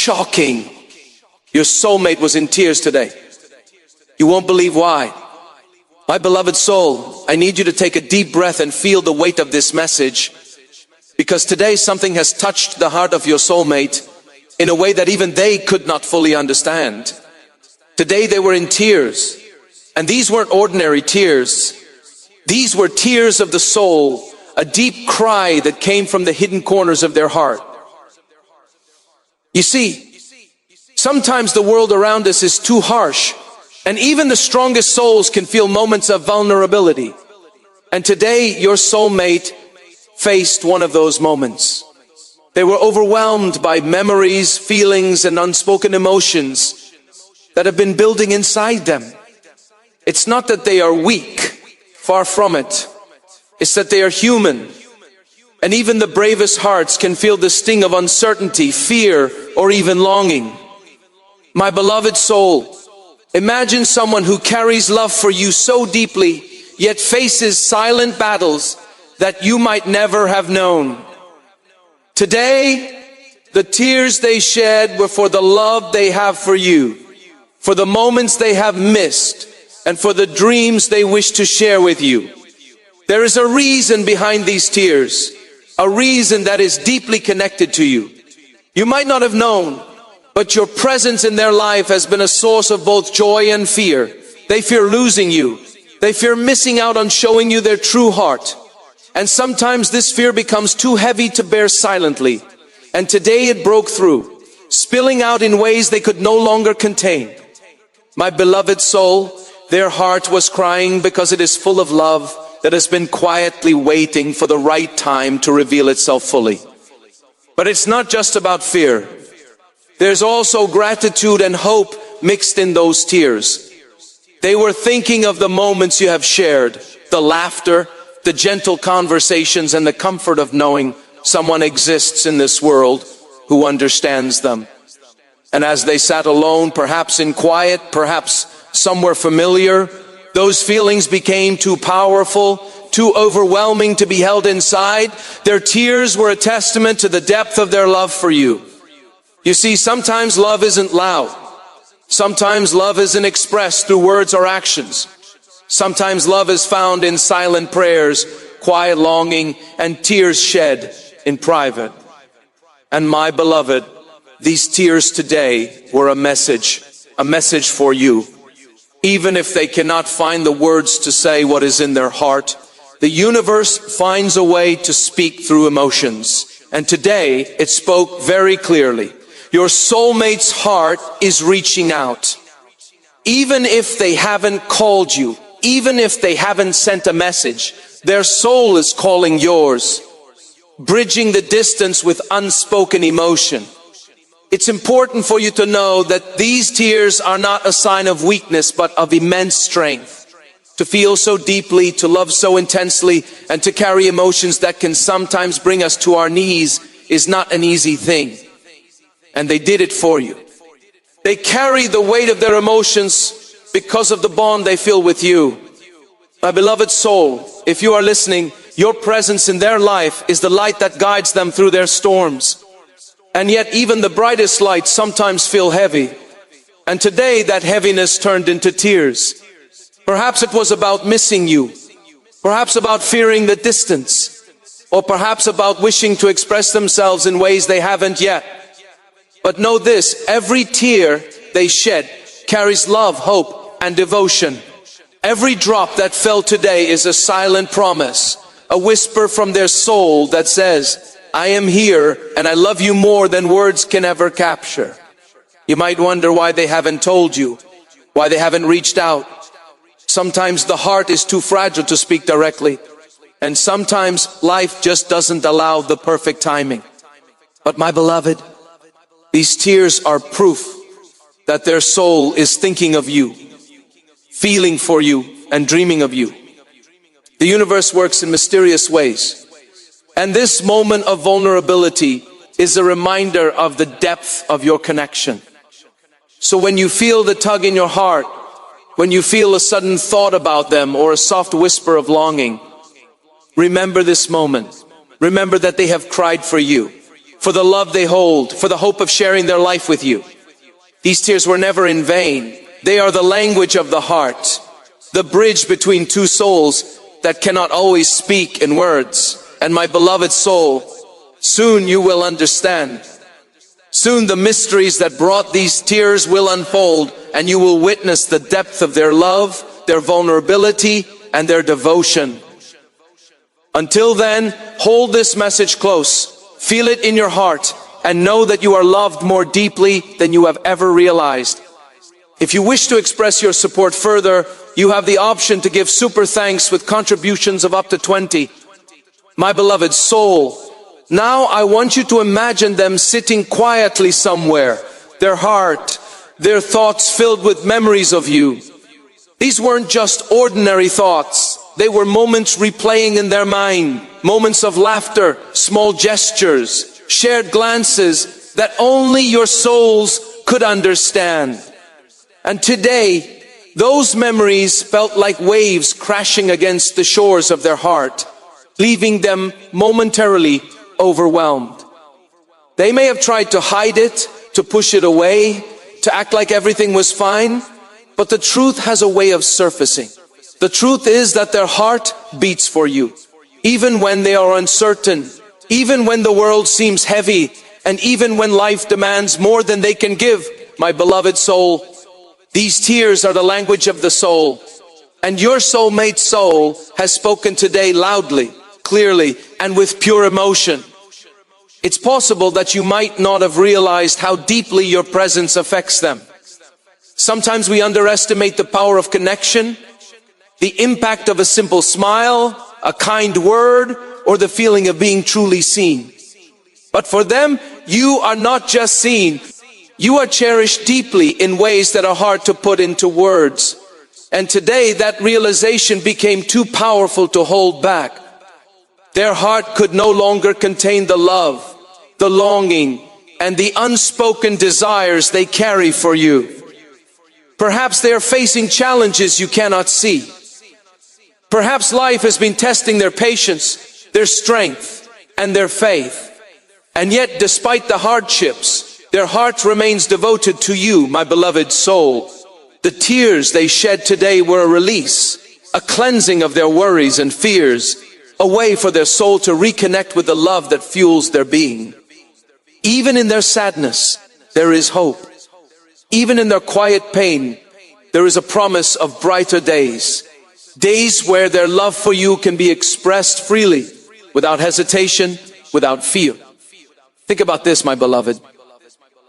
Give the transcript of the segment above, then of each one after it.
shocking. Your soulmate was in tears today. You won't believe why. My beloved soul, I need you to take a deep breath and feel the weight of this message, because today something has touched the heart of your soulmate in a way that even they could not fully understand. Today they were in tears, and these weren't ordinary tears. These were tears of the soul, a deep cry that came from the hidden corners of their heart. You see, sometimes the world around us is too harsh, and even the strongest souls can feel moments of vulnerability. And today your soulmate faced one of those moments. They were overwhelmed by memories, feelings, and unspoken emotions that have been building inside them. It's not that they are weak, far from it. It's that they are human. And even the bravest hearts can feel the sting of uncertainty, fear, or even longing. My beloved soul, imagine someone who carries love for you so deeply, yet faces silent battles that you might never have known. Today, the tears they shed were for the love they have for you, for the moments they have missed, and for the dreams they wish to share with you. There is a reason behind these tears, a reason that is deeply connected to you. You might not have known, but your presence in their life has been a source of both joy and fear. They fear losing you. They fear missing out on showing you their true heart. And sometimes this fear becomes too heavy to bear silently. And today it broke through, spilling out in ways they could no longer contain. My beloved soul, their heart was crying because it is full of love that has been quietly waiting for the right time to reveal itself fully. But it's not just about fear. There's also gratitude and hope mixed in those tears. They were thinking of the moments you have shared, the laughter, the gentle conversations, and the comfort of knowing someone exists in this world who understands them. And as they sat alone, perhaps in quiet, perhaps somewhere familiar, those feelings became too powerful, too overwhelming to be held inside. Their tears were a testament to the depth of their love for you. You see, sometimes love isn't loud. Sometimes love isn't expressed through words or actions. Sometimes love is found in silent prayers, quiet longing, and tears shed in private. And my beloved, these tears today were a message for you. Even if they cannot find the words to say what is in their heart, the universe finds a way to speak through emotions. And today it spoke very clearly. Your soulmate's heart is reaching out. Even if they haven't called you, even if they haven't sent a message, their soul is calling yours, bridging the distance with unspoken emotion. It's important for you to know that these tears are not a sign of weakness, but of immense strength. To feel so deeply, to love so intensely, and to carry emotions that can sometimes bring us to our knees is not an easy thing. And they did it for you. They carry the weight of their emotions because of the bond they feel with you. My beloved soul, if you are listening, your presence in their life is the light that guides them through their storms. And yet even the brightest lights sometimes feel heavy. And today that heaviness turned into tears. Perhaps it was about missing you. Perhaps about fearing the distance. Or perhaps about wishing to express themselves in ways they haven't yet. But know this, every tear they shed carries love, hope, and devotion. Every drop that fell today is a silent promise, a whisper from their soul that says, I am here and I love you more than words can ever capture. You might wonder why they haven't told you, why they haven't reached out. Sometimes the heart is too fragile to speak directly, and sometimes life just doesn't allow the perfect timing. But my beloved, these tears are proof that their soul is thinking of you, feeling for you, and dreaming of you. The universe works in mysterious ways. And this moment of vulnerability is a reminder of the depth of your connection. So when you feel the tug in your heart, when you feel a sudden thought about them or a soft whisper of longing, remember this moment. Remember that they have cried for you. for the love they hold, for the hope of sharing their life with you. These tears were never in vain. They are the language of the heart, the bridge between two souls that cannot always speak in words. And my beloved soul, soon you will understand. Soon the mysteries that brought these tears will unfold, and you will witness the depth of their love, their vulnerability, and their devotion. Until then, hold this message close, feel it in your heart, and know that you are loved more deeply than you have ever realized. If you wish to express your support further, you have the option to give super thanks with contributions of up to 20. My beloved soul, now I want you to imagine them sitting quietly somewhere, their heart, their thoughts filled with memories of you. These weren't just ordinary thoughts. They were moments replaying in their mind, moments of laughter, small gestures, shared glances that only your souls could understand. And today, those memories felt like waves crashing against the shores of their heart, leaving them momentarily overwhelmed. They may have tried to hide it, to push it away, to act like everything was fine, but the truth has a way of surfacing. The truth is that their heart beats for you, even when they are uncertain, even when the world seems heavy, and even when life demands more than they can give. My beloved soul, these tears are the language of the soul, and your soulmate soul has spoken today loudly, clearly, and with pure emotion. It's possible that you might not have realized how deeply your presence affects them. Sometimes we underestimate the power of connection, the impact of a simple smile, a kind word, or the feeling of being truly seen. But for them, you are not just seen. You are cherished deeply in ways that are hard to put into words. And today that realization became too powerful to hold back. Their heart could no longer contain the love, the longing, and the unspoken desires they carry for you. Perhaps they are facing challenges you cannot see. Perhaps life has been testing their patience, their strength, and their faith. And yet, despite the hardships, their heart remains devoted to you, my beloved soul. The tears they shed today were a release, a cleansing of their worries and fears, a way for their soul to reconnect with the love that fuels their being. Even in their sadness, there is hope. Even in their quiet pain, there is a promise of brighter days. Days where their love for you can be expressed freely, without hesitation, without fear. Think about this, my beloved.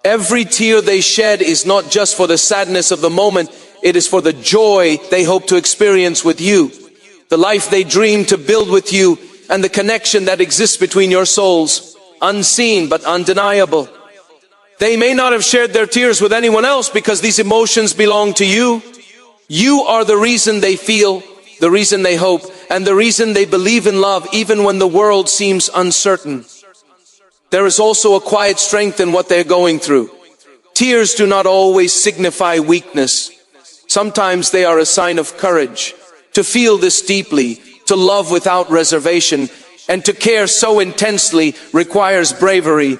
Every tear they shed is not just for the sadness of the moment, it is for the joy they hope to experience with you, the life they dream to build with you, and the connection that exists between your souls, unseen but undeniable. They may not have shared their tears with anyone else because these emotions belong to you. You are the reason they feel, the reason they hope, and the reason they believe in love even when the world seems uncertain. There is also a quiet strength in what they're going through. Tears do not always signify weakness. Sometimes they are a sign of courage. To feel this deeply, to love without reservation, and to care so intensely requires bravery.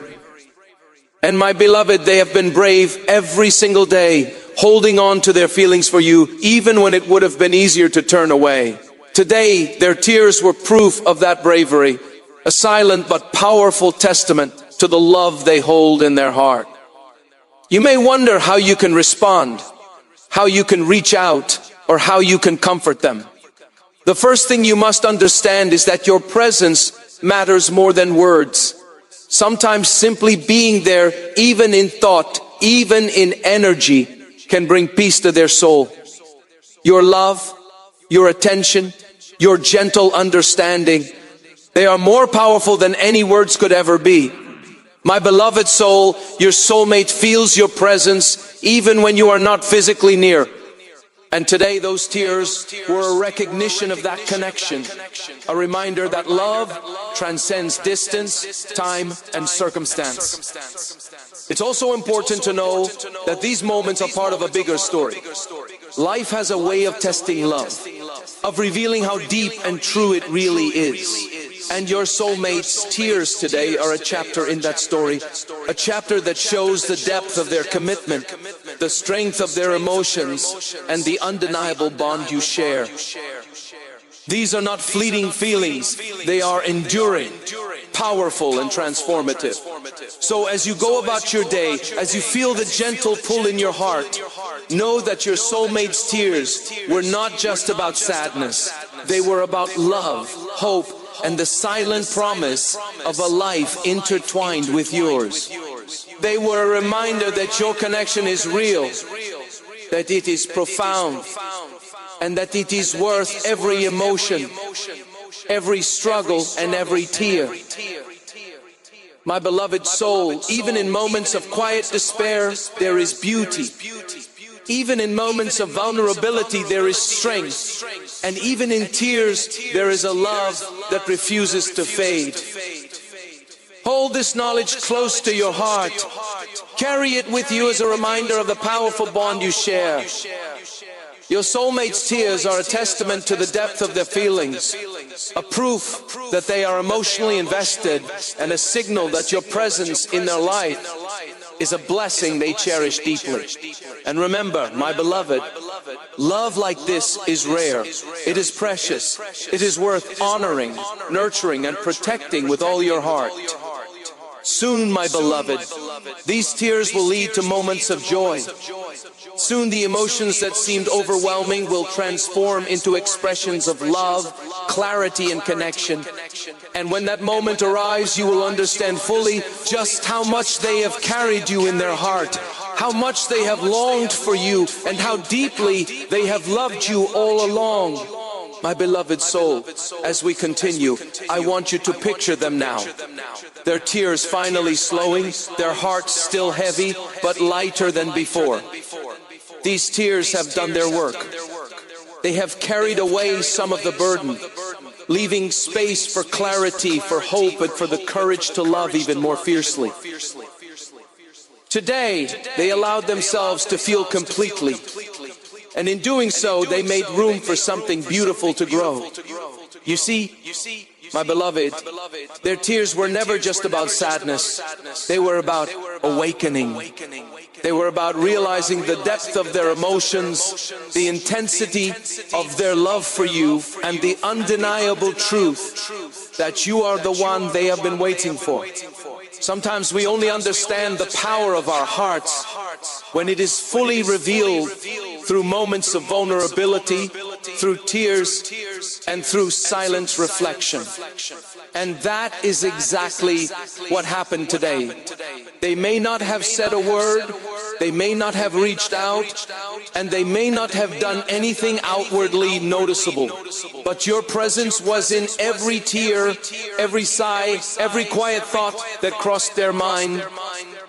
And my beloved, they have been brave every single day, holding on to their feelings for you, even when it would have been easier to turn away. Today, their tears were proof of that bravery. A silent but powerful testament to the love they hold in their heart. You may wonder how you can respond, how you can reach out, or how you can comfort them. The first thing you must understand is that your presence matters more than words. Sometimes simply being there, even in thought, even in energy, can bring peace to their soul. Your love, your attention, your gentle understanding, they are more powerful than any words could ever be. My beloved soul, your soulmate feels your presence even when you are not physically near. And today those tears were a recognition of that connection, a reminder that love transcends distance, time, and circumstance. It's also important to know that these moments are part of a bigger story. Life has a way of testing love, of revealing how deep and true it really is. And your soulmate's tears today are a chapter in that story, a chapter that shows the depth of their commitment, the strength of their emotions, and the undeniable bond you share. These are not fleeting feelings, they are enduring, powerful, and transformative. So as you go about your day, as you feel the gentle pull in your heart, know that your soulmate's tears were not just about sadness. They were about love, hope, and the silent promise of a life intertwined with yours. They were a reminder that your connection is real, that it is profound, and that it is worth every emotion, every struggle, and every tear. My beloved soul, even in moments of quiet despair, there is beauty. Even in moments of vulnerability, there is strength. And even in tears, there is a love that refuses to fade. Hold this knowledge close to your heart. Carry it with you as a reminder of the powerful bond you share. Your soulmate's tears are a testament to the depth of their feelings, a proof that they are emotionally invested, and a signal that your presence in their life is a blessing they cherish deeply. And remember, my beloved, love like this is rare. It is precious. It is worth honoring, nurturing, and protecting with all your heart. Soon, my beloved, these tears will lead to moments of joy. Soon the emotions that seemed overwhelming will transform into expressions of love, clarity, and connection. And when that moment arrives, you will understand fully just how much they have carried you in their heart, how much they have longed for you, and how deeply they have loved you all along. My beloved soul, as we continue, I want you to picture them now. Their tears finally slowing, their hearts still heavy, but lighter than before. These tears have done their work. They have carried away some of the burden, leaving space for clarity, for hope, and for the courage to love even more fiercely. Today, they allowed themselves to feel completely. And in doing so, they made room for something beautiful to grow. You see, my beloved, their tears were never just about sadness. They were about awakening. They were about realizing the depth of their emotions, the intensity of their love for you, and the undeniable truth that you are the one they have been waiting for. Sometimes we only understand the power of our hearts when it is fully revealed through moments of vulnerability, through tears, and through silent reflection. And that is exactly what happened today. They may not have said a word, they may not have reached out, and they may not have done anything outwardly noticeable. But your presence was in every tear, every sigh, every quiet thought that crossed their mind.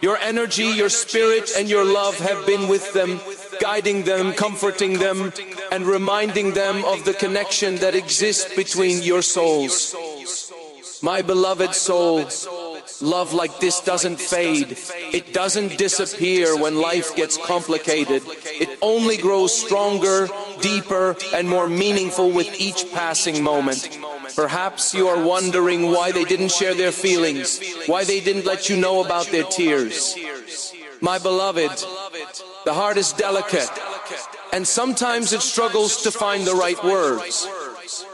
Your energy, your spirit, and your love have been with them, guiding them, comforting them, and reminding them of the connection that exists between your souls. My beloved soul, love like this doesn't fade. It doesn't disappear when life gets complicated. It only grows stronger, deeper, and more meaningful with each passing moment. Perhaps you are wondering why they didn't share their feelings, why they didn't let you know about their tears. My beloved, the heart is delicate, and sometimes it struggles to find the right words.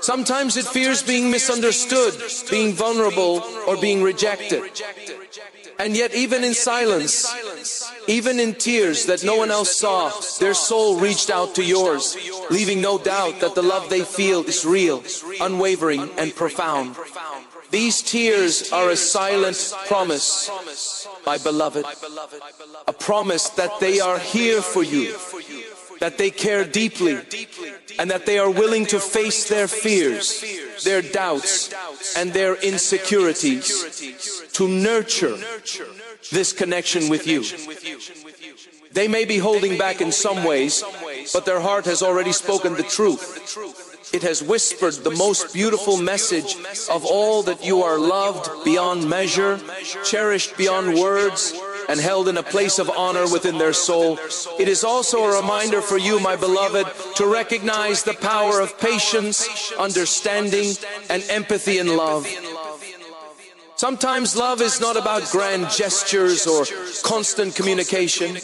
Sometimes it fears being misunderstood, being vulnerable, or being rejected. And yet even in silence, even in tears that no one else saw, their soul reached out to yours, leaving no doubt that the love they feel is real, unwavering, and profound. These tears are a silent promise, my beloved, a promise that they are here for you, that they care deeply, and that they are willing to face their fears, their doubts, and their insecurities to nurture this connection with you. They may be holding back in some ways, but their heart has already spoken the truth. It has whispered the most beautiful message of all, that you are loved beyond measure, cherished beyond words, and held in a place of honor within their soul. It is also a reminder for you, my beloved, to recognize the power of patience, understanding, and empathy in love. Sometimes love is not about grand gestures or constant communication.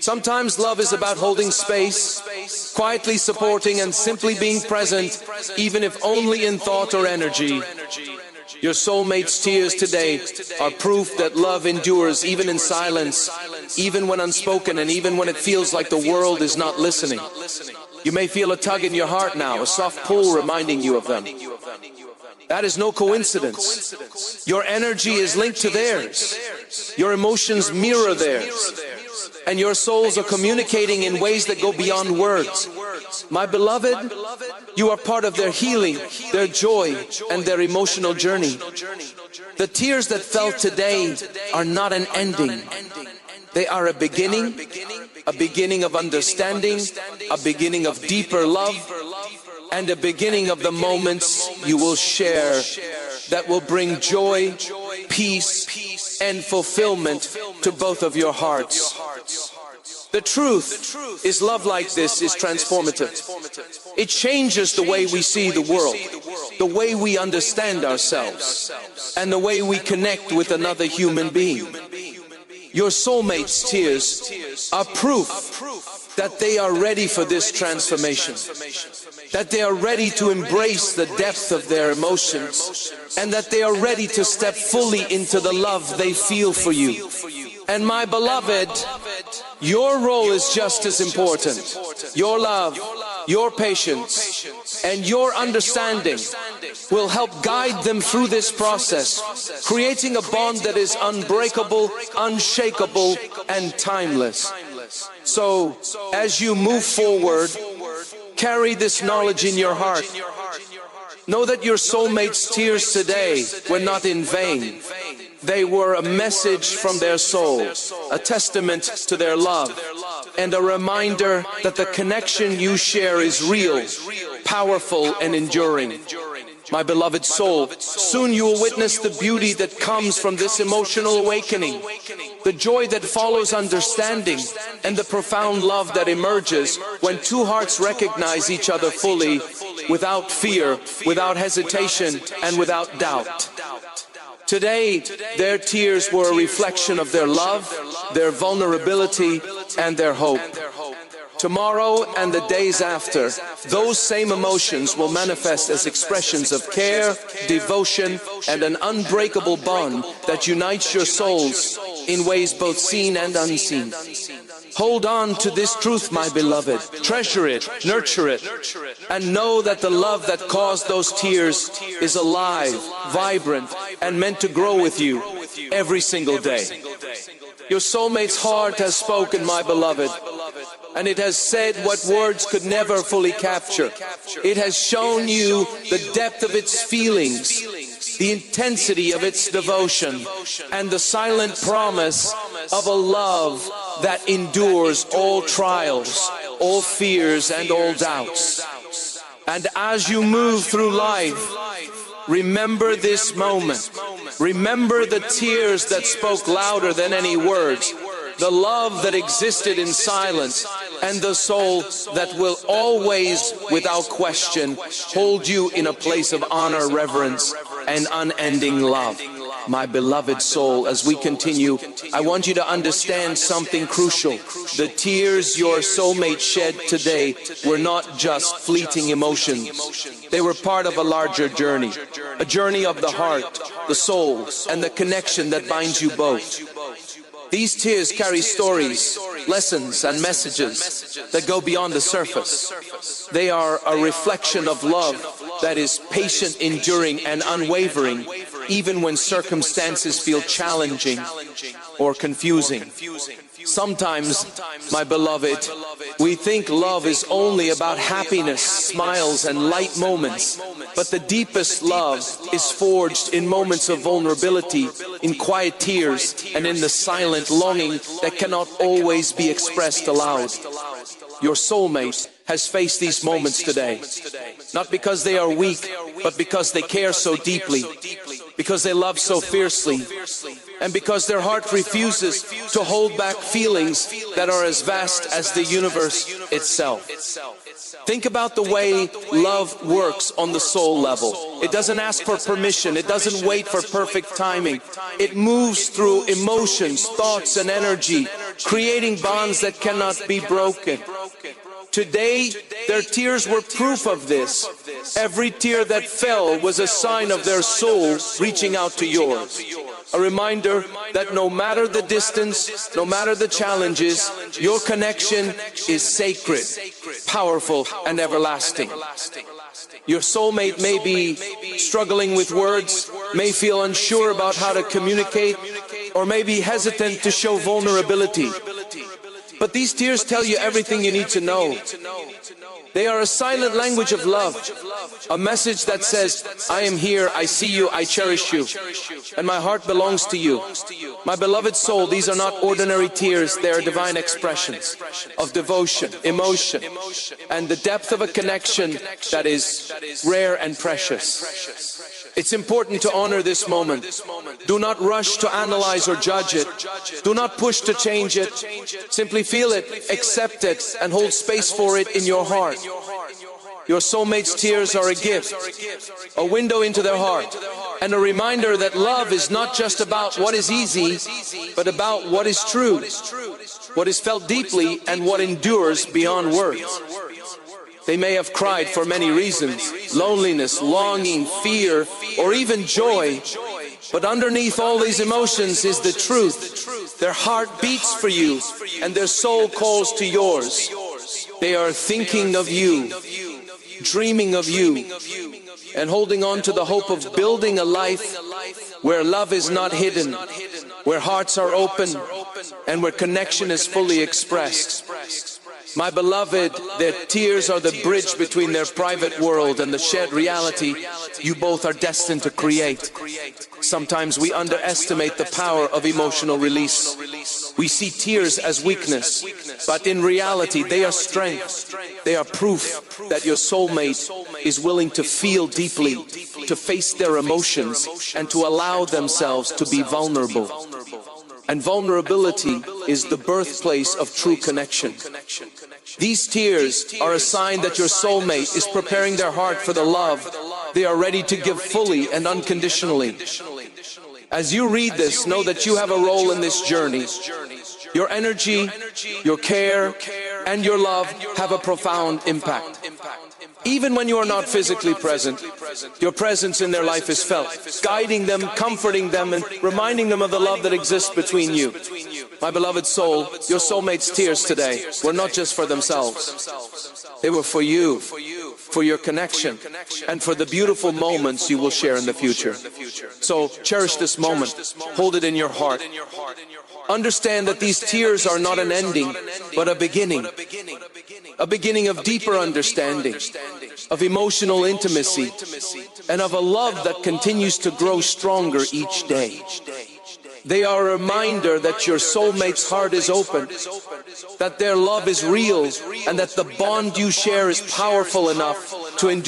Sometimes love is about holding space, quietly supporting and simply being present, even if only in thought or energy. Your soulmate's tears today are proof that love endures even in silence, even when unspoken, and even when it feels like the world is not listening. You may feel a tug in your heart now, a soft pull reminding you of them. That is no coincidence. Your energy is linked to theirs. Your emotions mirror theirs. And your souls are communicating in ways that go beyond words. My beloved, you are part of their healing, their joy, and their emotional journey. The tears that fell today are not an ending. They are a beginning of understanding, a beginning of deeper love, and a beginning of the moments you will share that will bring joy, peace, and fulfillment to both of your hearts. The truth is, love like this is transformative. It changes the way we see the world, the way we understand ourselves, and the way we connect with another human being. Your soulmate's tears are proof that they are ready for this transformation, that they are ready to embrace the depth of their emotions, and that they are ready to step fully into the love they feel for you. And my beloved, your role is just as important. Your love, your patience, and your understanding will help guide them through this process, creating a bond that is unbreakable, unshakable, and timeless. So, as you move forward, carry this knowledge in your heart. Know that your soulmate's tears today were not in vain. They were a message from their soul, a testament to their love, and a reminder that the connection you share is real, powerful, and enduring. My beloved soul, soon you will witness the beauty that comes from this emotional awakening, the joy that follows understanding, and the profound love that emerges when two hearts recognize each other fully, without fear, without hesitation, and without doubt. Today, their tears were a reflection of their love, their vulnerability, and their hope. Tomorrow and the days after, those same emotions will manifest as expressions of care, devotion, and an unbreakable bond that unites your souls in ways both seen and unseen. Hold on to this truth, my beloved. Treasure it, nurture it, and know that the love that caused those tears is alive, vibrant, and meant to grow with you every single day. Your soulmate's heart has spoken, my beloved, and it has said what words could never fully capture. It has shown you the depth of its feelings, the intensity of its devotion, and the silent promise of a love that endures all trials, all fears, and all doubts. And as you move through life, remember this moment. Remember the tears that spoke louder than any words, the love that existed in silence, and the soul that will always, without question, hold you in a place of honor, reverence, and unending love. My beloved soul, as we continue, I want you to understand something crucial. The tears your soulmate shed today were not just fleeting emotions. They were part of a larger journey, a journey of the heart, the soul, and the connection that binds you both. These tears carry stories, lessons, and messages that go beyond the surface. They are a reflection of love that is patient, enduring, and unwavering, even when circumstances feel challenging or confusing. Sometimes, my beloved, we think love is only about happiness, smiles, and light moments. But the deepest love is forged in moments of vulnerability, in quiet tears, and in the silent longing that cannot always be expressed aloud. Your soulmate has faced these moments today, not because they are weak, but because they care so deeply, because they love so fiercely, and because their heart refuses to hold back feelings that are as vast as the universe itself. Think about the way love works on the soul level. It doesn't ask for permission. It doesn't wait for perfect timing. It moves through emotions, thoughts, and energy, creating bonds that cannot be broken. Today, their tears were proof of this. Every tear that fell was a sign of their soul reaching out to yours. A reminder that no matter the distance, no matter the challenges, your connection is sacred, powerful, and everlasting. Your soulmate may be struggling with words, may feel unsure about how to communicate, or may be hesitant to show vulnerability. But these tears tell you everything you need to know. They are a silent language of love, a message that says, I am here, I see you, I cherish you, and my heart belongs to you. My beloved soul, these are not ordinary tears, they are divine expressions of devotion, emotion, and the depth of a connection that is rare and precious. It's important to honor this moment. Do not rush to analyze or judge it. Do not push to change it. Simply feel it, accept it, and hold space for it in your heart. Your soulmate's tears are a gift, a window into their heart, and a reminder that love is not just about what is easy, but about what is true, what is felt deeply, and what endures beyond words. They may have cried for many reasons: loneliness, longing, fear, or even joy. But underneath all these emotions is the truth. Their heart beats for you, and their soul calls to yours. They are thinking of you, dreaming of you, and holding on to the hope of building a life where love is not hidden, where hearts are open, and where connection is fully expressed. My beloved, their tears are the bridge between their private world and the shared reality you both are destined to create. Sometimes we underestimate the power of emotional release. We see tears as weakness, but in reality they are strength. They are proof that your soulmate is willing to feel deeply, to face their emotions, and to allow themselves to be vulnerable. And vulnerability is the birthplace of true connection. These tears are a sign that your soulmate is preparing their heart for the love they are ready to give fully and unconditionally. As you read this, know that you have a role in this journey. Your energy, your care, and your love have a profound impact. Even when you are not physically present, your presence in their life is felt, guiding them, comforting them, and reminding them of the love that exists between you. My beloved soul, your soulmate's tears today were not just for themselves. They were for you, for your connection, and for the beautiful moments you will share in the future. So cherish this moment, hold it in your heart. Understand that these tears are not an ending, but a beginning of deeper understanding, of emotional intimacy, and of a love that continues to grow stronger each day. They are a reminder that your soulmate's heart is open, that their love is real, and that the bond you share is powerful enough to endure.